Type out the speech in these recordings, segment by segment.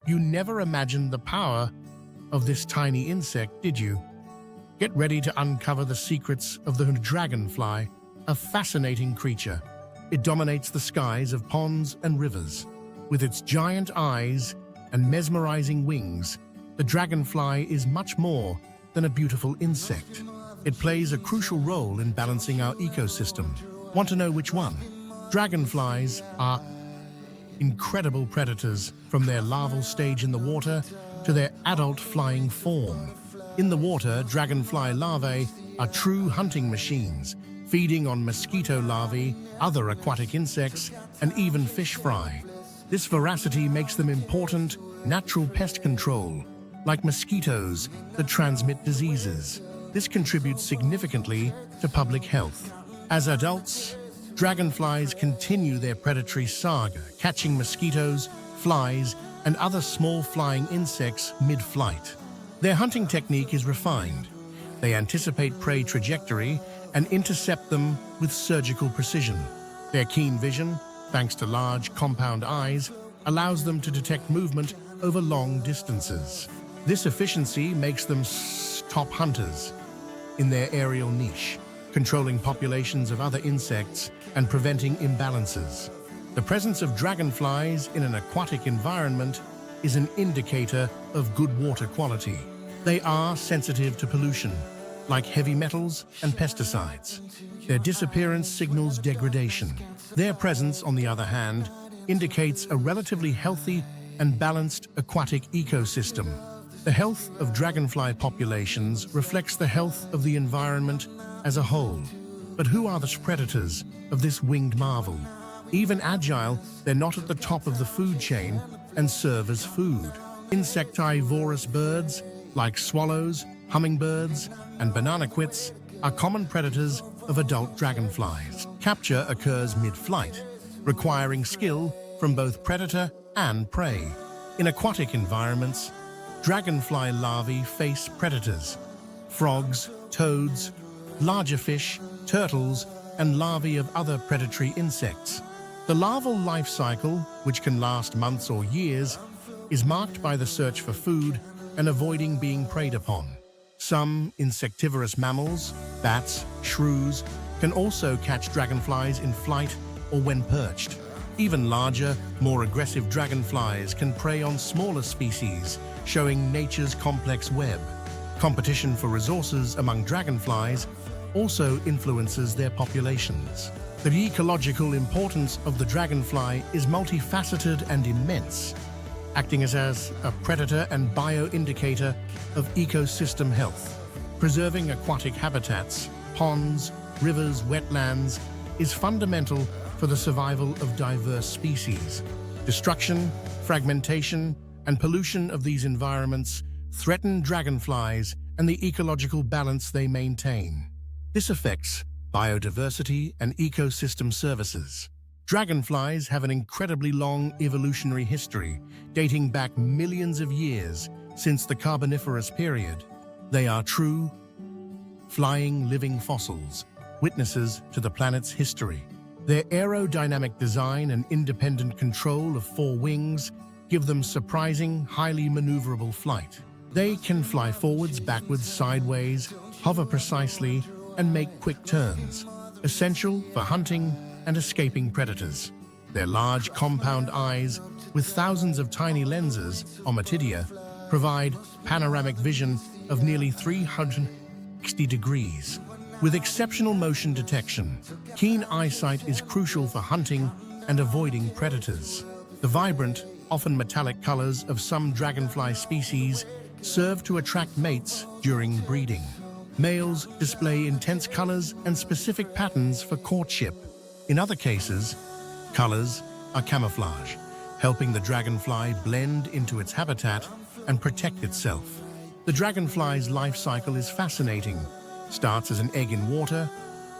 You never imagined the power of this tiny insect, did you? Get ready to uncover the secrets of the dragonfly, a fascinating creature. It dominates the skies of ponds and rivers. With its giant eyes and mesmerizing wings, the dragonfly is much more than a beautiful insect. It plays a crucial role in balancing our ecosystem. Want to know which one? Dragonflies are incredible predators, from their larval stage in the water to their adult flying form. In the water, dragonfly larvae are true hunting machines, feeding on mosquito larvae, other aquatic insects, and even fish fry. This voracity makes them important natural pest control, like mosquitoes that transmit diseases. This contributes significantly to public health. As adults, dragonflies continue their predatory saga, catching mosquitoes, flies, and other small flying insects mid-flight. Their hunting technique is refined. They anticipate prey trajectory and intercept them with surgical precision. Their keen vision, thanks to large compound eyes, allows them to detect movement over long distances. This efficiency makes them top hunters in their aerial niche, controlling populations of other insects and preventing imbalances. The presence of dragonflies in an aquatic environment is an indicator of good water quality. They are sensitive to pollution, like heavy metals and pesticides. Their disappearance signals degradation. Their presence, on the other hand, indicates a relatively healthy and balanced aquatic ecosystem. The health of dragonfly populations reflects the health of the environment as a whole. But who are the predators of this winged marvel? Even agile, they're not at the top of the food chain and serve as food. Insectivorous birds, like swallows, hummingbirds, and bananaquits, are common predators of adult dragonflies. Capture occurs mid-flight, requiring skill from both predator and prey. In aquatic environments, dragonfly larvae face predators: frogs, toads, larger fish, turtles, and larvae of other predatory insects. The larval life cycle, which can last months or years, is marked by the search for food and avoiding being preyed upon. Some insectivorous mammals, bats, shrews, can also catch dragonflies in flight or when perched. Even larger, more aggressive dragonflies can prey on smaller species, showing nature's complex web. Competition for resources among dragonflies also influences their populations. The ecological importance of the dragonfly is multifaceted and immense, acting as a predator and bioindicator of ecosystem health. Preserving aquatic habitats, ponds, rivers, wetlands, is fundamental for the survival of diverse species. Destruction, fragmentation, and pollution of these environments threaten dragonflies and the ecological balance they maintain. This affects biodiversity and ecosystem services. Dragonflies have an incredibly long evolutionary history, dating back millions of years since the Carboniferous period. They are true, flying living fossils, witnesses to the planet's history. Their aerodynamic design and independent control of four wings give them surprising, highly maneuverable flight. They can fly forwards, backwards, sideways, hover precisely, and make quick turns, essential for hunting and escaping predators. Their large compound eyes, with thousands of tiny lenses, ommatidia, provide panoramic vision of nearly 360 degrees. With exceptional motion detection, keen eyesight is crucial for hunting and avoiding predators. The vibrant, often metallic colors of some dragonfly species serve to attract mates during breeding. Males display intense colors and specific patterns for courtship. In other cases, colors are camouflage, helping the dragonfly blend into its habitat and protect itself. The dragonfly's life cycle is fascinating. Starts as an egg in water,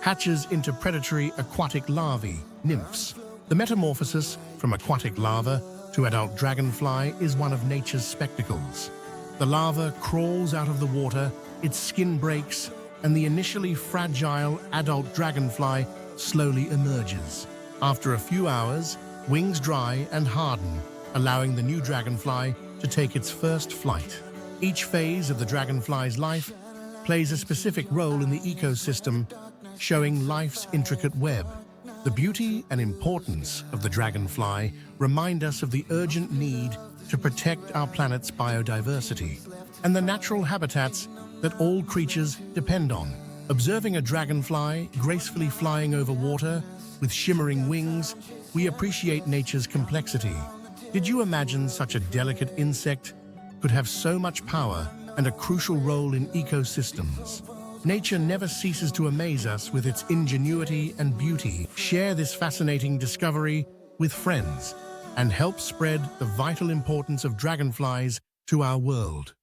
hatches into predatory aquatic larvae, nymphs. The metamorphosis from aquatic larva to adult dragonfly is one of nature's spectacles. The larva crawls out of the water, its skin breaks, and the initially fragile adult dragonfly slowly emerges. After a few hours, wings dry and harden, allowing the new dragonfly to take its first flight. Each phase of the dragonfly's life plays a specific role in the ecosystem, showing life's intricate web. The beauty and importance of the dragonfly remind us of the urgent need to protect our planet's biodiversity and the natural habitats that all creatures depend on. Observing a dragonfly gracefully flying over water with shimmering wings, we appreciate nature's complexity. Did you imagine such a delicate insect could have so much power and a crucial role in ecosystems? Nature never ceases to amaze us with its ingenuity and beauty. Share this fascinating discovery with friends and help spread the vital importance of dragonflies to our world.